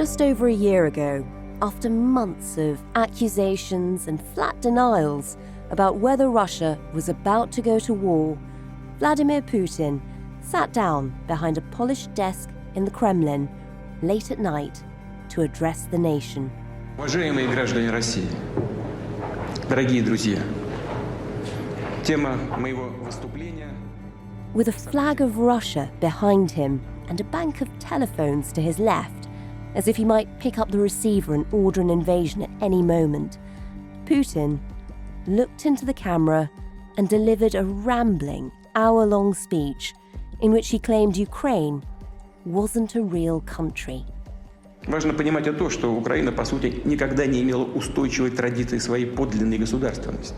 Just over a year ago, after months of accusations and flat denials about whether Russia was about to go to war, Vladimir Putin sat down behind a polished desk in the Kremlin late at night to address the nation. Уважаемые граждане России, дорогие друзья, тема моего выступления. With a flag of Russia behind him and a bank of telephones to his left, as if he might pick up the receiver and order an invasion at any moment, Putin looked into the camera and delivered a rambling, hour-long speech in which he claimed Ukraine wasn't a real country. Важно понимать то, что Украина, по сути, никогда не имела устойчивой традиции своей подлинной государственности.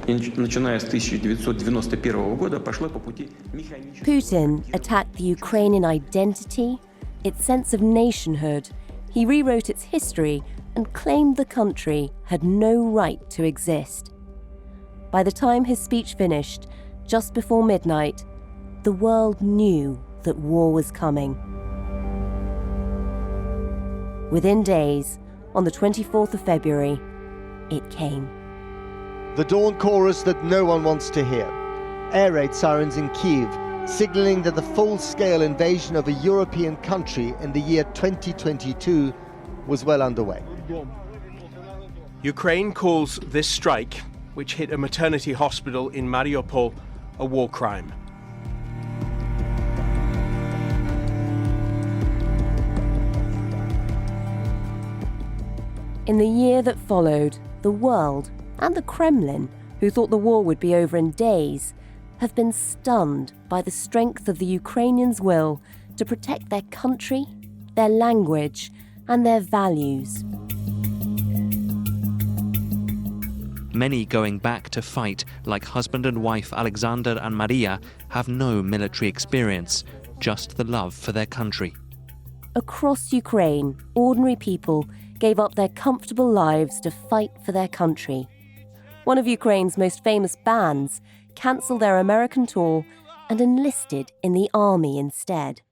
И начиная с 1991 года пошла по пути механического... Putin attacked the Ukrainian identity, its sense of nationhood. He rewrote its history and claimed the country had no right to exist. By the time his speech finished, just before midnight, the world knew that war was coming. Within days, on the 24th of February, it came. The dawn chorus that no one wants to hear. Air raid sirens in Kyiv, signaling that the full-scale invasion of a European country in the year 2022 was well underway. Ukraine calls this strike, which hit a maternity hospital in Mariupol, a war crime. In the year that followed, the world and the Kremlin, who thought the war would be over in days, have been stunned by the strength of the Ukrainians' will to protect their country, their language, and their values. Many going back to fight, like husband and wife Alexander and Maria, have no military experience, just the love for their country. Across Ukraine, ordinary people gave up their comfortable lives to fight for their country. One of Ukraine's most famous bands cancelled their American tour and enlisted in the army instead.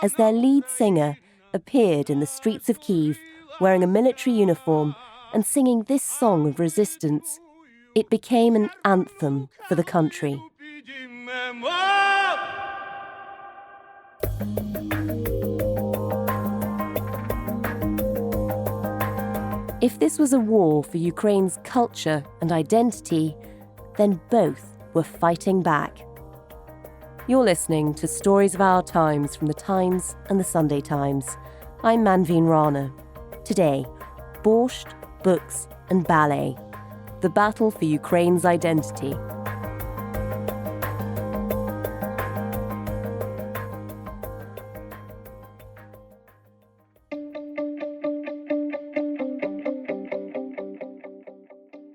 As their lead singer appeared in the streets of Kyiv wearing a military uniform and singing this song of resistance, it became an anthem for the country. If this was a war for Ukraine's culture and identity, then both were fighting back. You're listening to Stories of Our Times from The Times and The Sunday Times. I'm Manveen Rana. Today, Borscht, books and ballet. The battle for Ukraine's identity.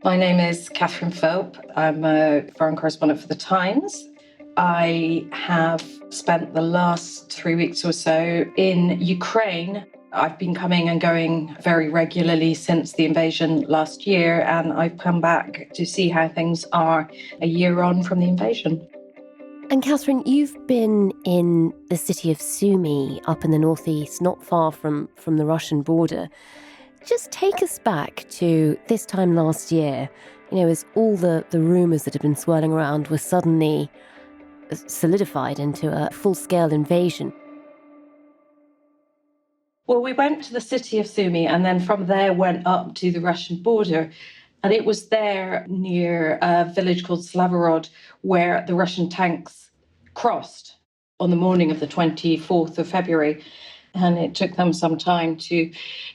My name is Philp. I'm a foreign correspondent for The Times. I have spent the last 3 weeks or so in Ukraine. I've been coming and going very regularly since the invasion last year, and I've come back to see how things are a year on from the invasion. And Catherine, you've been in the city of Sumi up in the northeast, not far from the Russian border. Just take us back to this time last year, as all the rumours that had been swirling around were suddenly solidified into a full-scale invasion. Well, we went to the city of Sumi and then from there went up to the Russian border. And it was there near a village called Slavorod where the Russian tanks crossed on the morning of the 24th of February. And it took them some time to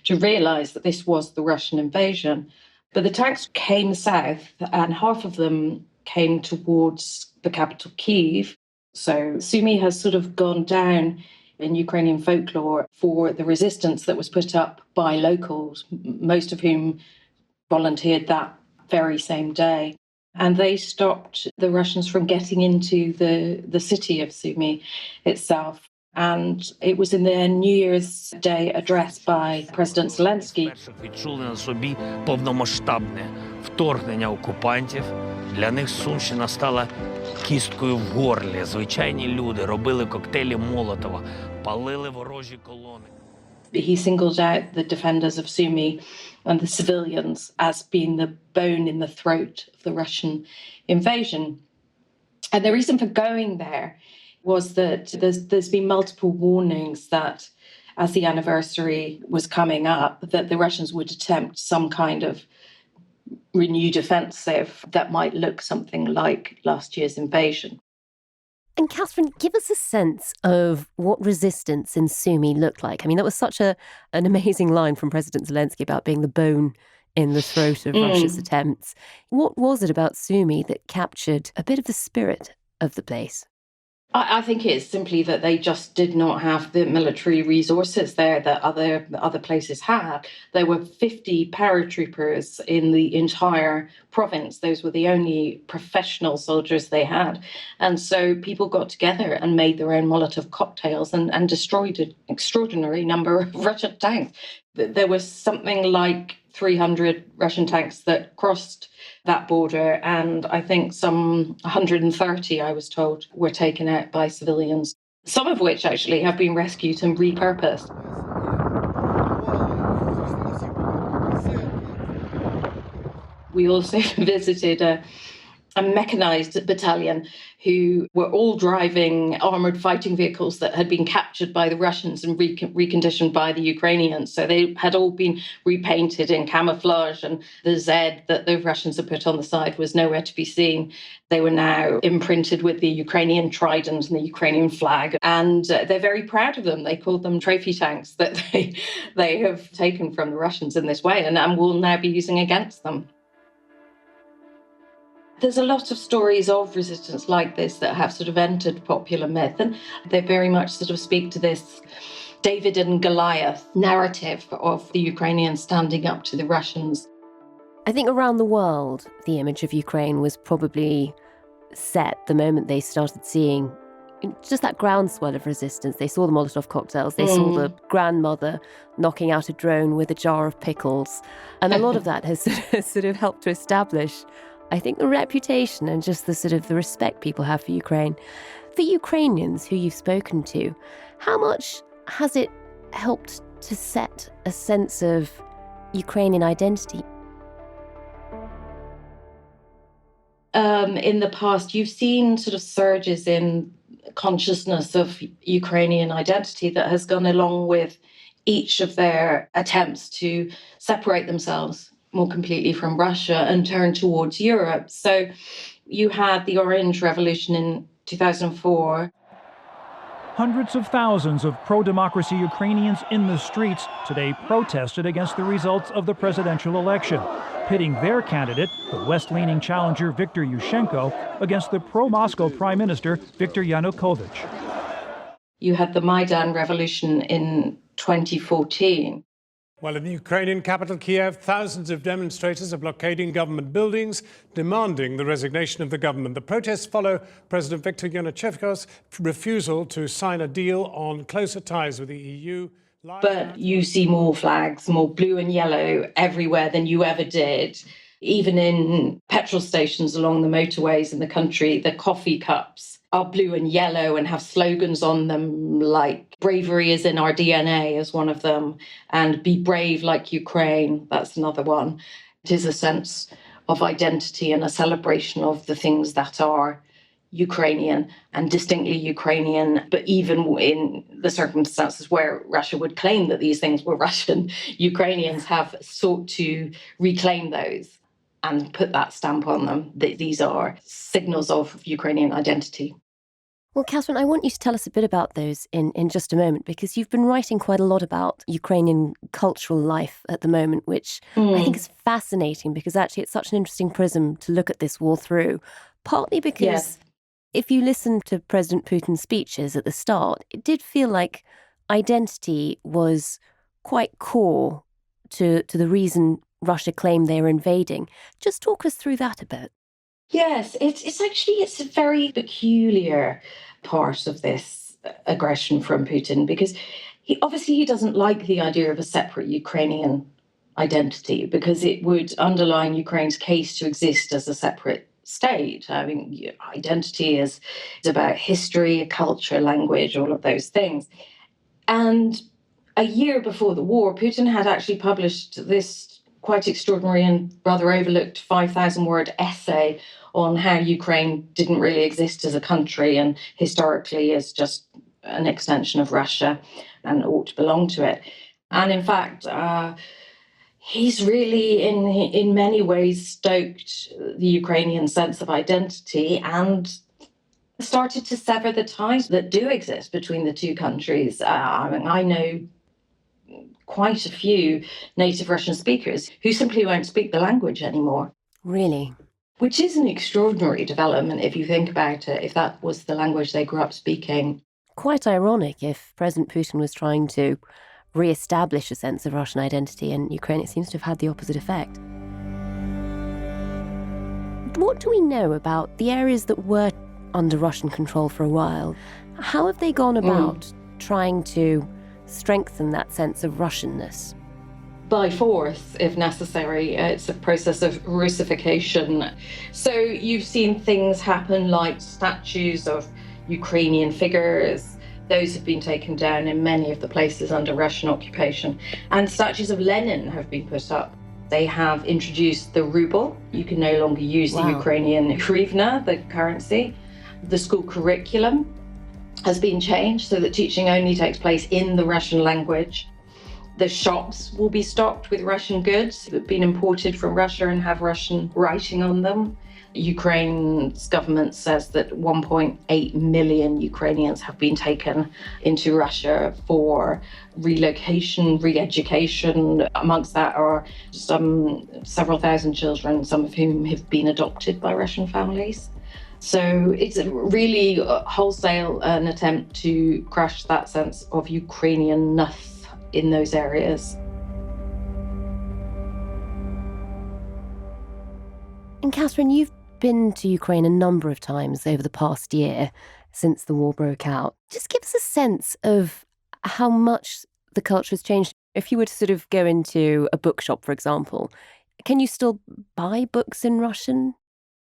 realise that this was the Russian invasion. But the tanks came south and half of them came towards the capital, Kyiv. So Sumi has sort of gone down in Ukrainian folklore for the resistance that was put up by locals, most of whom volunteered that very same day. And they stopped the Russians from getting into the city of Sumi itself. And it was in their New Year's Day address by President Zelensky. Відчули на собі повномасштабне вторгнення окупантів. Для них Сумщина стала кісткою в горлі. Звичайні люди робили коктейлі Молотова, палили ворожі колони. He singled out the defenders of Sumi and the civilians as being the bone in the throat of the Russian invasion. And the reason for going there was that there's been multiple warnings that as the anniversary was coming up, that the Russians would attempt some kind of renewed offensive that might look something like last year's invasion. And Catherine, give us a sense of what resistance in Sumi looked like. I mean, that was such an amazing line from President Zelensky about being the bone in the throat of Russia's attempts. What was it about Sumi that captured a bit of the spirit of the place? I think it's simply that they just did not have the military resources there that other places had. There were 50 paratroopers in the entire province. Those were the only professional soldiers they had. And so people got together and made their own Molotov cocktails and destroyed an extraordinary number of Russian tanks. There was something like 300 Russian tanks that crossed that border, and I think some 130, I was told, were taken out by civilians, some of which actually have been rescued and repurposed. We also visited a mechanized battalion who were all driving armored fighting vehicles that had been captured by the Russians and reconditioned by the Ukrainians. So they had all been repainted in camouflage, and the Z that the Russians had put on the side was nowhere to be seen. They were now imprinted with the Ukrainian trident and the Ukrainian flag, and they're very proud of them. They called them trophy tanks that they have taken from the Russians in this way and will now be using against them. There's a lot of stories of resistance like this that have sort of entered popular myth, and they very much sort of speak to this David and Goliath narrative of the Ukrainians standing up to the Russians. I think around the world, the image of Ukraine was probably set the moment they started seeing just that groundswell of resistance. They saw the Molotov cocktails, they saw the grandmother knocking out a drone with a jar of pickles, and a lot of that has sort of helped to establish, I think, the reputation and just the sort of the respect people have for Ukraine. For Ukrainians who you've spoken to, how much has it helped to set a sense of Ukrainian identity? In the past, you've seen sort of surges in consciousness of Ukrainian identity that has gone along with each of their attempts to separate themselves more completely from Russia and turn towards Europe. So you had the Orange Revolution in 2004. Hundreds of thousands of pro-democracy Ukrainians in the streets today protested against the results of the presidential election, pitting their candidate, the West-leaning challenger Viktor Yushchenko, against the pro-Moscow Prime Minister Viktor Yanukovych. You had the Maidan Revolution in 2014. Well, in the Ukrainian capital, Kiev, thousands of demonstrators are blockading government buildings, demanding the resignation of the government. The protests follow President Viktor Yanukovych's refusal to sign a deal on closer ties with the EU. But you see more flags, more blue and yellow everywhere than you ever did. Even in petrol stations along the motorways in the country, the coffee cups are blue and yellow and have slogans on them like "Bravery is in our DNA" is one of them, and "Be brave like Ukraine," that's another one. It is a sense of identity and a celebration of the things that are Ukrainian and distinctly Ukrainian, but even in the circumstances where Russia would claim that these things were Russian, Ukrainians have sought to reclaim those and put that stamp on them, that these are signals of Ukrainian identity. Well, Catherine, I want you to tell us a bit about those in just a moment, because you've been writing quite a lot about Ukrainian cultural life at the moment, which I think is fascinating because actually it's such an interesting prism to look at this war through, partly because if you listen to President Putin's speeches at the start, it did feel like identity was quite core to the reason Russia claimed they were invading. Just talk us through that a bit. Yes, it's a very peculiar part of this aggression from Putin, because he doesn't like the idea of a separate Ukrainian identity, because it would underline Ukraine's case to exist as a separate state. I mean, identity is about history, culture, language, all of those things. And a year before the war, Putin had actually published this quite extraordinary and rather overlooked 5,000-word essay on how Ukraine didn't really exist as a country and historically is just an extension of Russia and ought to belong to it. And in fact, he's really, in many ways, stoked the Ukrainian sense of identity and started to sever the ties that do exist between the two countries. I know quite a few native Russian speakers who simply won't speak the language anymore. Really? Which is an extraordinary development if you think about it, if that was the language they grew up speaking. Quite ironic if President Putin was trying to re-establish a sense of Russian identity, and Ukraine, it seems to have had the opposite effect. What do we know about the areas that were under Russian control for a while? How have they gone about trying to strengthen that sense of Russianness? By force, if necessary. It's a process of Russification. So you've seen things happen like statues of Ukrainian figures. Those have been taken down in many of the places under Russian occupation. And statues of Lenin have been put up. They have introduced the ruble. You can no longer use the Ukrainian hryvnia, the currency. The school curriculum has been changed so that teaching only takes place in the Russian language. The shops will be stocked with Russian goods that have been imported from Russia and have Russian writing on them. Ukraine's government says that 1.8 million Ukrainians have been taken into Russia for relocation, re-education. Amongst that are several thousand children, some of whom have been adopted by Russian families. So it's a really wholesale an attempt to crush that sense of Ukrainian-ness in those areas. And Catherine, you've been to Ukraine a number of times over the past year since the war broke out. Just give us a sense of how much the culture has changed. If you were to sort of go into a bookshop, for example, can you still buy books in Russian?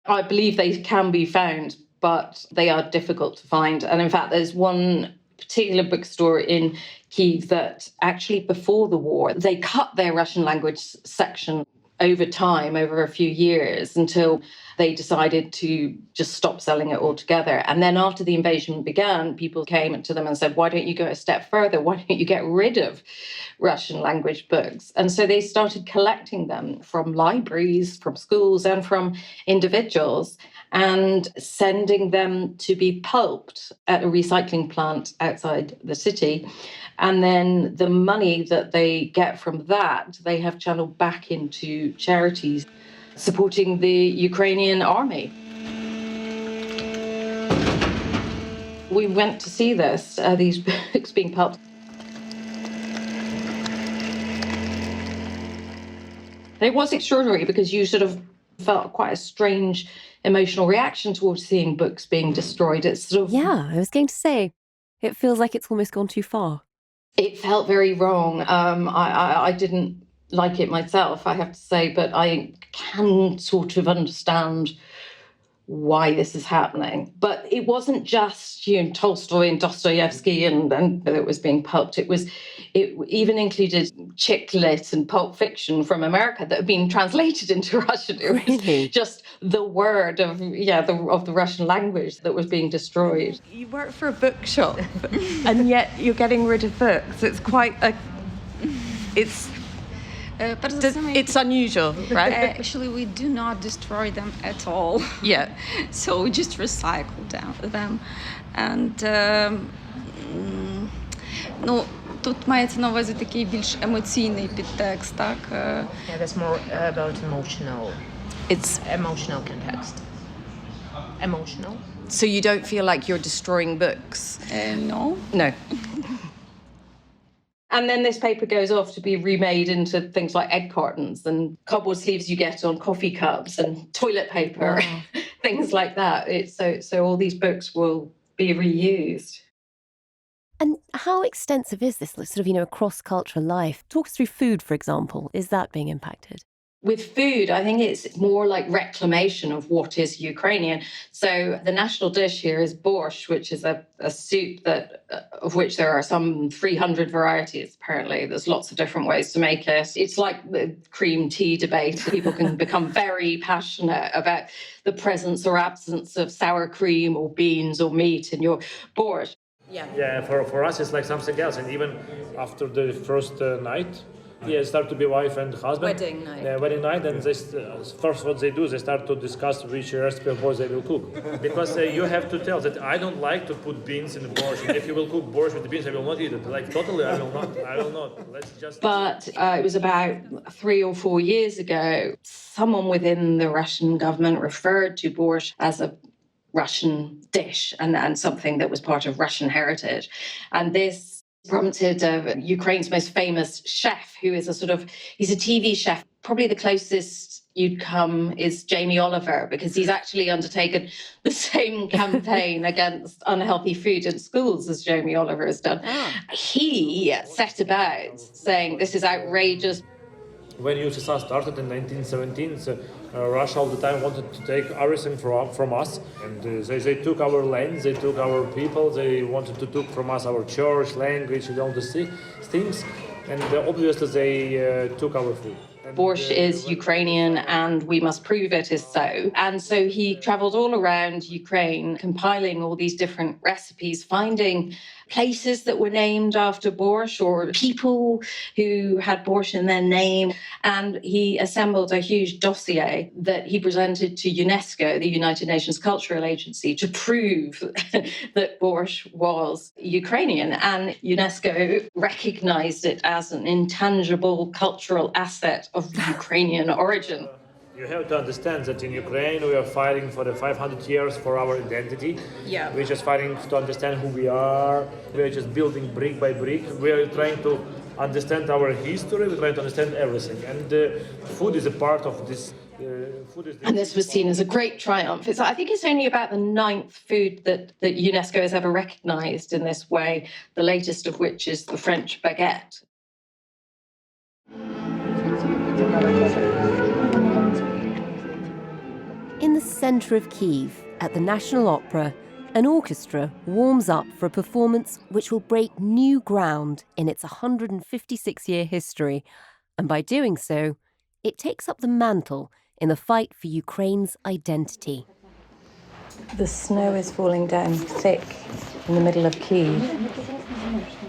I believe they can be found, but they are difficult to find. And in fact, there's one particular bookstore in Kyiv that actually before the war, they cut their Russian language section over time, over a few years, until they decided to just stop selling it altogether. And then after the invasion began, people came to them and said, why don't you go a step further? Why don't you get rid of Russian language books? And so they started collecting them from libraries, from schools, and from individuals, and sending them to be pulped at a recycling plant outside the city. And then the money that they get from that, they have channeled back into charities supporting the Ukrainian army. We went to see this, these books being pulped. And it was extraordinary because you sort of felt quite a strange emotional reaction towards seeing books being destroyed. It's sort of... Yeah, I was going to say, it feels like it's almost gone too far. It felt very wrong. I didn't like it myself, I have to say, but I can sort of understand why this is happening. But it wasn't just Tolstoy and Dostoevsky and that was being pulped. It even included chick lit and pulp fiction from America that had been translated into Russian. It was just the word of the Russian language that was being destroyed. You work for a bookshop and yet you're getting rid of books. It's quite it's unusual, right? Actually, we do not destroy them at all. Yeah. So we just recycle them. And тут мається на увазі такий більш емоційний підтекст, так? Yeah, that's more about emotional. It's emotional context. Emotional. So you don't feel like you're destroying books? No. No. And then this paper goes off to be remade into things like egg cartons and cardboard sleeves you get on coffee cups and toilet paper, things like that. So all these books will be reused. And how extensive is this sort of, cross-cultural life? Talk us through food, for example. Is that being impacted? With food, I think it's more like reclamation of what is Ukrainian. So the national dish here is borscht, which is a soup that of which there are some 300 varieties, apparently. There's lots of different ways to make it. It's like the cream tea debate. People can become very passionate about the presence or absence of sour cream or beans or meat in your borscht. Yeah, for us it's like something else. And even after the first night, start to be wife and husband. Wedding night. Yeah, wedding night, and they, first what they do, they start to discuss which recipe of borscht they will cook. Because you have to tell that I don't like to put beans in the borscht. If you will cook borscht with the beans, I will not eat it. Like totally, I will not. Let's just. But it was about 3 or 4 years ago, someone within the Russian government referred to borscht as a Russian dish and something that was part of Russian heritage. And this prompted Ukraine's most famous chef, who is he's a TV chef. Probably the closest you'd come is Jamie Oliver, because he's actually undertaken the same campaign against unhealthy food in schools as Jamie Oliver has done. He set about saying this is outrageous. When USSR started in 1917, Russia all the time wanted to take everything from us. And they took our land, they took our people, they wanted to take from us our church, language, and all these things. And obviously they took our food. Borscht is Ukrainian and we must prove it is so. And so he traveled all around Ukraine, compiling all these different recipes, finding places that were named after borscht or people who had borscht in their name. And he assembled a huge dossier that he presented to UNESCO, the United Nations Cultural Agency, to prove that borscht was Ukrainian. And UNESCO recognized it as an intangible cultural asset of Ukrainian origin. You have to understand that in Ukraine we are fighting for the 500 years for our identity. Yeah. We're just fighting to understand who we are. We are just building brick by brick. We are trying to understand our history. We're trying to understand everything. And food is a part of this. And this was seen as a great triumph. I think it's only about the 9th food that UNESCO has ever recognized in this way, the latest of which is the French baguette. In the centre of Kyiv, at the National Opera, an orchestra warms up for a performance which will break new ground in its 156-year history, and by doing so, it takes up the mantle in the fight for Ukraine's identity. The snow is falling down thick in the middle of Kyiv.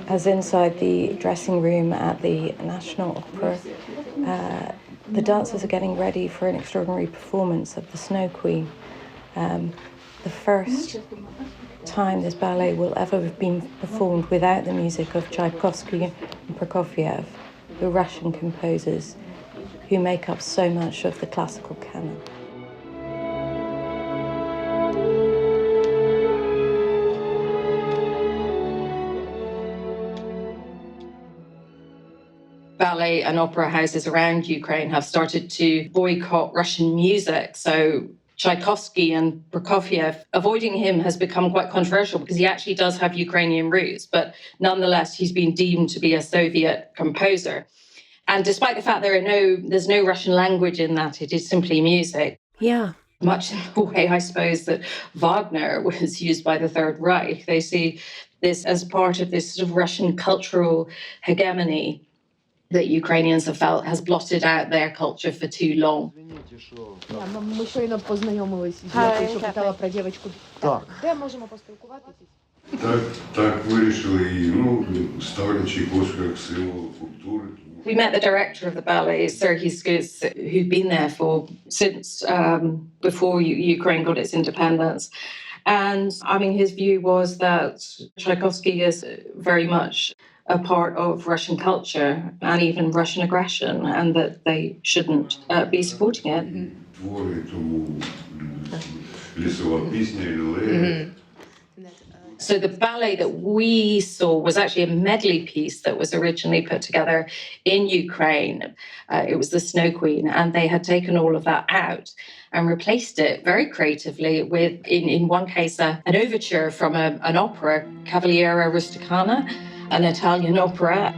As inside the dressing room at the National Opera, the dancers are getting ready for an extraordinary performance of the Snow Queen. The first time this ballet will ever have been performed without the music of Tchaikovsky and Prokofiev, the Russian composers who make up so much of the classical canon. Ballet and opera houses around Ukraine have started to boycott Russian music. So Tchaikovsky and Prokofiev, avoiding him has become quite controversial because he actually does have Ukrainian roots, but nonetheless, he's been deemed to be a Soviet composer. And despite the fact there's no Russian language in that, it is simply music. Yeah. Much in the way, I suppose, that Wagner was used by the Third Reich. They see this as part of this sort of Russian cultural hegemony that Ukrainians have felt has blotted out their culture for too long. Ми щойно познайомилися з Євою, що питала про дівчинку. Де можемо поспілкуватися? Так вирішили і, ставлять Чайковського як символ культури. We met the director of the ballet, Serhiy Skuz, who'd been there since before Ukraine got its independence. And I mean, his view was that Tchaikovsky is very much a part of Russian culture and even Russian aggression, and that they shouldn't be supporting it. Твори, тому лісова пісня, Лілея. So the ballet that we saw was actually a medley piece that was originally put together in Ukraine. It was the Snow Queen, and they had taken all of that out and replaced it very creatively with, in one case, an overture from an opera, Cavaliera Rusticana, an Italian opera.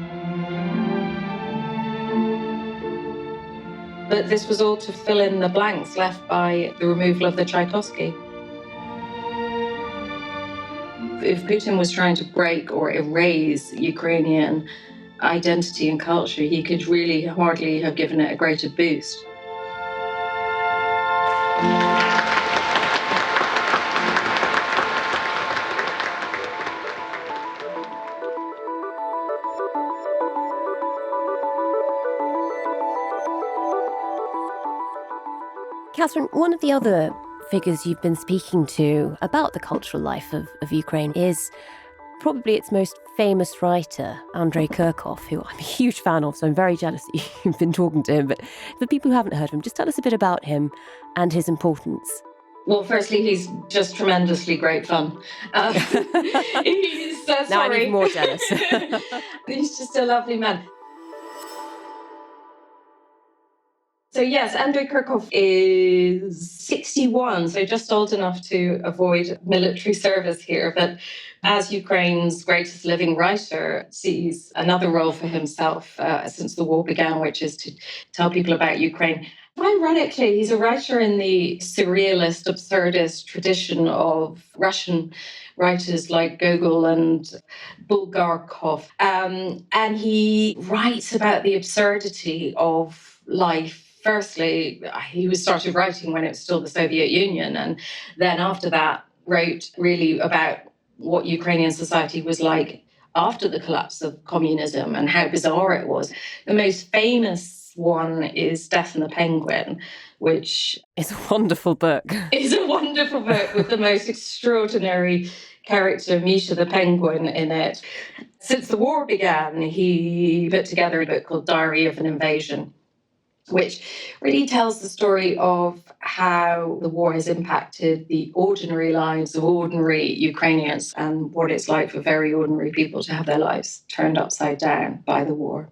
But this was all to fill in the blanks left by the removal of the Tchaikovsky. If Putin was trying to break or erase Ukrainian identity and culture, he could really hardly have given it a greater boost. Catherine, one of the other figures you've been speaking to about the cultural life of Ukraine is probably its most famous writer, Andriy Kurkov, who I'm a huge fan of, so I'm very jealous that you've been talking to him. But for people who haven't heard of him, just tell us a bit about him and his importance. Well, firstly, he's just tremendously great fun. He's now sorry. I'm even more jealous. He's just a lovely man. So yes, Andriy Kurkov is 61, so just old enough to avoid military service here. But as Ukraine's greatest living writer, sees another role for himself since the war began, which is to tell people about Ukraine. Ironically, he's a writer in the surrealist, absurdist tradition of Russian writers like Gogol and Bulgakov. And he writes about the absurdity of life. Firstly, he started writing when it was still the Soviet Union, and then after that wrote really about what Ukrainian society was like after the collapse of communism and how bizarre it was. The most famous one is Death and the Penguin, which is a wonderful book. Is a wonderful book with the most extraordinary character, Misha the Penguin, in it. Since the war began, he put together a book called Diary of an Invasion, which really tells the story of how the war has impacted the ordinary lives of ordinary Ukrainians and what it's like for very ordinary people to have their lives turned upside down by the war.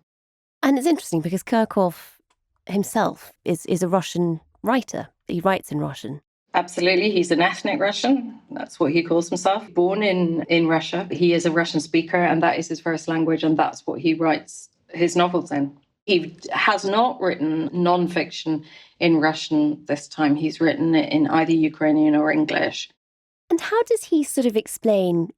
And it's interesting because Kurkov himself is a Russian writer. He writes in Russian. Absolutely. He's an ethnic Russian. That's what he calls himself. Born in Russia. He is a Russian speaker, and that is his first language, and that's what he writes his novels in. He has not written non-fiction in Russian this time. He's written it in either Ukrainian or English. And how does he sort of explain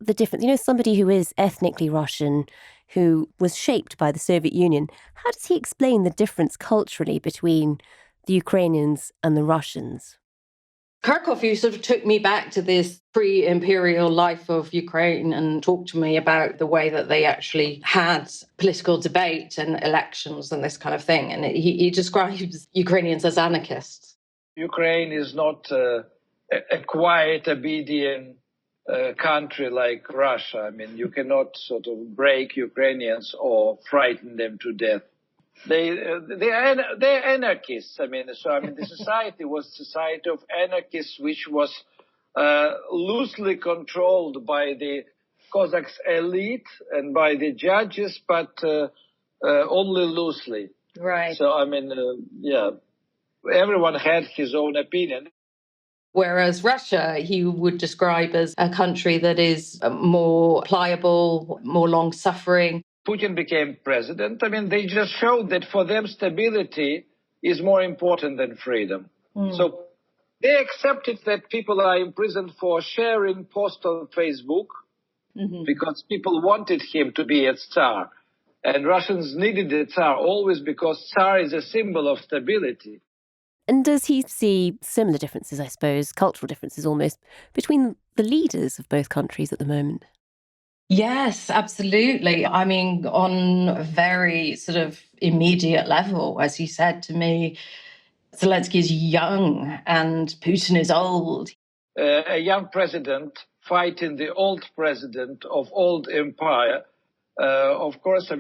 the difference? You know, somebody who is ethnically Russian, who was shaped by the Soviet Union, how does he explain the difference culturally between the Ukrainians and the Russians? Kurkov, you sort of took me back to this pre-imperial life of Ukraine and talked to me about the way that they actually had political debate and elections and this kind of thing. And he describes Ukrainians as anarchists. Ukraine is not a quiet, obedient country like Russia. I mean, you cannot sort of break Ukrainians or frighten them to death. They're anarchists. The society was a society of anarchists, which was loosely controlled by the Cossacks elite and by the judges, but only loosely. Right. So, everyone had his own opinion. Whereas Russia, he would describe as a country that is more pliable, more long-suffering. Putin became president. They just showed that for them stability is more important than freedom. So they accepted that people are imprisoned for sharing posts on Facebook because people wanted him to be a Tsar. And Russians needed the Tsar always because Tsar is a symbol of stability. And does he see similar differences, I suppose, cultural differences almost, between the leaders of both countries at the moment? Yes, absolutely. On a very sort of immediate level, as he said to me, Zelensky is young and Putin is old. A young president fighting the old president of old empire, of course,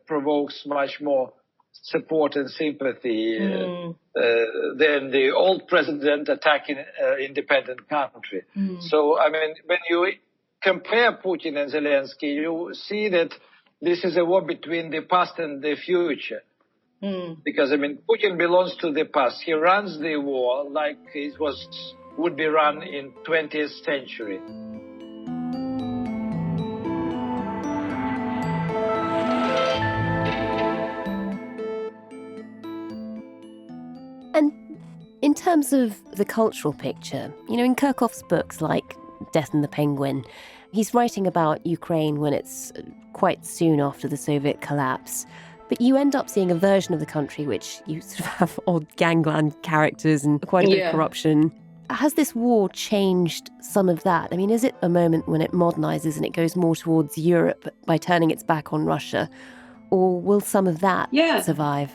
provokes much more support and sympathy than the old president attacking an independent country. So, when you compare Putin and Zelensky, you see that this is a war between the past and the future. Because, Putin belongs to the past. He runs the war like it would be run in 20th century. In terms of the cultural picture, in Kirchhoff's books like Death and the Penguin, he's writing about Ukraine when it's quite soon after the Soviet collapse. But you end up seeing a version of the country which you sort of have odd gangland characters and quite a bit of corruption. Has this war changed some of that? I mean, is it a moment when it modernizes and it goes more towards Europe by turning its back on Russia? Or will some of that survive?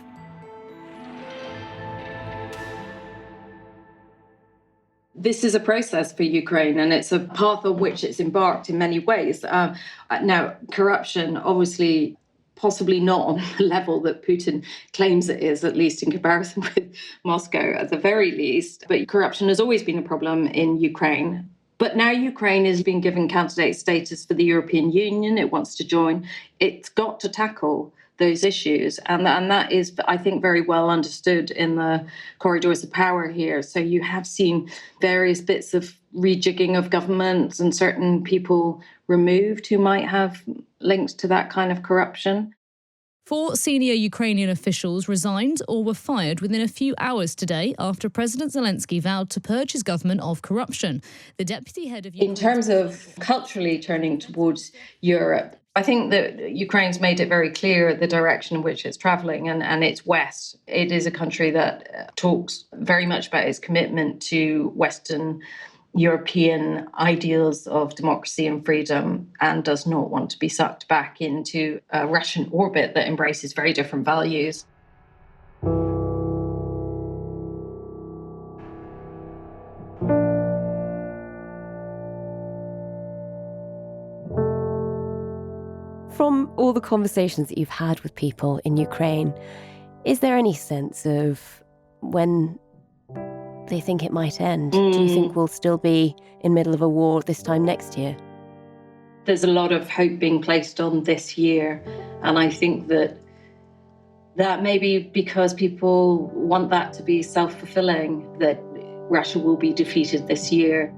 This is a process for Ukraine, and it's a path on which it's embarked in many ways. Now, corruption, obviously, possibly not on the level that Putin claims it is, at least in comparison with Moscow, at the very least. But corruption has always been a problem in Ukraine. But now Ukraine has been given candidate status for the European Union. It wants to join. It's got to tackle those issues. And that is, I think, very well understood in the corridors of power here. So you have seen various bits of rejigging of governments and certain people removed who might have links to that kind of corruption. 4 senior Ukrainian officials resigned or were fired within a few hours today after President Zelensky vowed to purge his government of corruption. The deputy head of Ukraine... In terms of culturally turning towards Europe, I think that Ukraine's made it very clear the direction in which it's travelling, and it's west. It is a country that talks very much about its commitment to Western European ideals of democracy and freedom, and does not want to be sucked back into a Russian orbit that embraces very different values. From all the conversations that you've had with people in Ukraine, is there any sense of when they think it might end? Do you think we'll still be in the middle of a war this time next year? There's a lot of hope being placed on this year, and I think that may be because people want that to be self-fulfilling, that Russia will be defeated this year.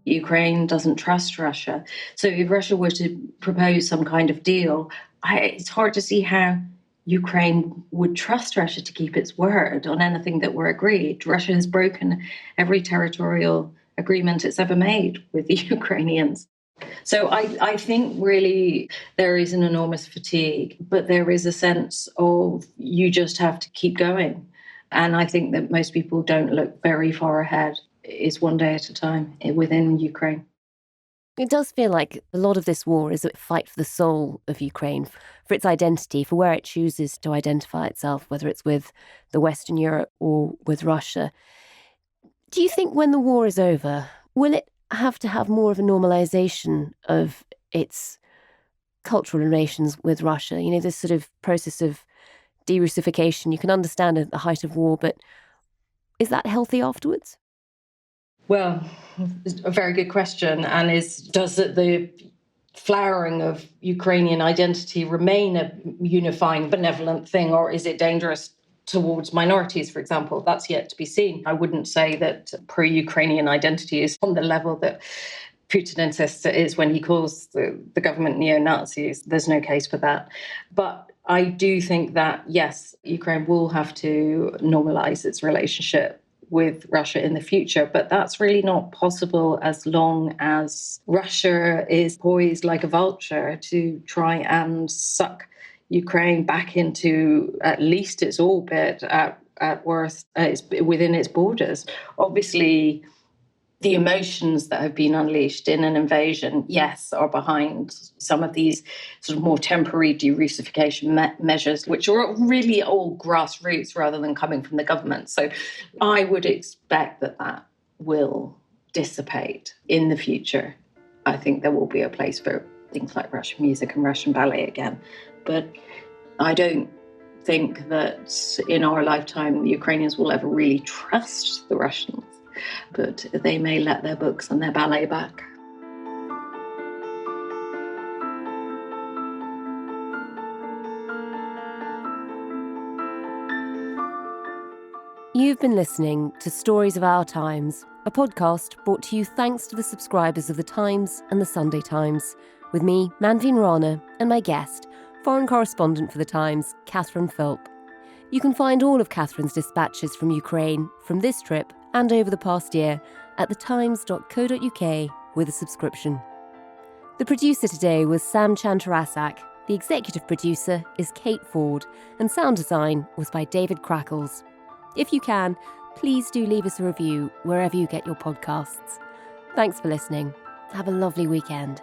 Ukraine doesn't trust Russia. So if Russia were to propose some kind of deal, it's hard to see how Ukraine would trust Russia to keep its word on anything that were agreed. Russia has broken every territorial agreement it's ever made with the Ukrainians. So I think really there is an enormous fatigue, but there is a sense of you just have to keep going. And I think that most people don't look very far ahead. It's one day at a time within Ukraine. It does feel like a lot of this war is a fight for the soul of Ukraine, for its identity, for where it chooses to identify itself, whether it's with the Western Europe or with Russia. Do you think when the war is over, will it have to have more of a normalization of its cultural relations with Russia? This sort of process of de-Russification, you can understand at the height of war, but is that healthy afterwards? Well, it's a very good question. And does the flowering of Ukrainian identity remain a unifying, benevolent thing, or is it dangerous towards minorities, for example? That's yet to be seen. I wouldn't say that pro-Ukrainian identity is on the level that Putin insists it is when he calls the government neo-Nazis. There's no case for that. But I do think that, yes, Ukraine will have to normalize its relationship with Russia in the future, but that's really not possible as long as Russia is poised like a vulture to try and suck Ukraine back into at least its orbit, at worst within its borders. Obviously, the emotions that have been unleashed in an invasion, yes, are behind some of these sort of more temporary de-Russification measures, which are really all grassroots rather than coming from the government. So I would expect that will dissipate in the future. I think there will be a place for things like Russian music and Russian ballet again. But I don't think that in our lifetime the Ukrainians will ever really trust the Russians. But they may let their books and their ballet back. You've been listening to Stories of Our Times, a podcast brought to you thanks to the subscribers of The Times and The Sunday Times, with me, Manveen Rana, and my guest, foreign correspondent for The Times, Philp. You can find all of Catherine's dispatches from Ukraine from this trip and over the past year at thetimes.co.uk with a subscription. The producer today was Sam Chantarasak, the executive producer is Kate Ford, and sound design was by David Crackles. If you can, please do leave us a review wherever you get your podcasts. Thanks for listening. Have a lovely weekend.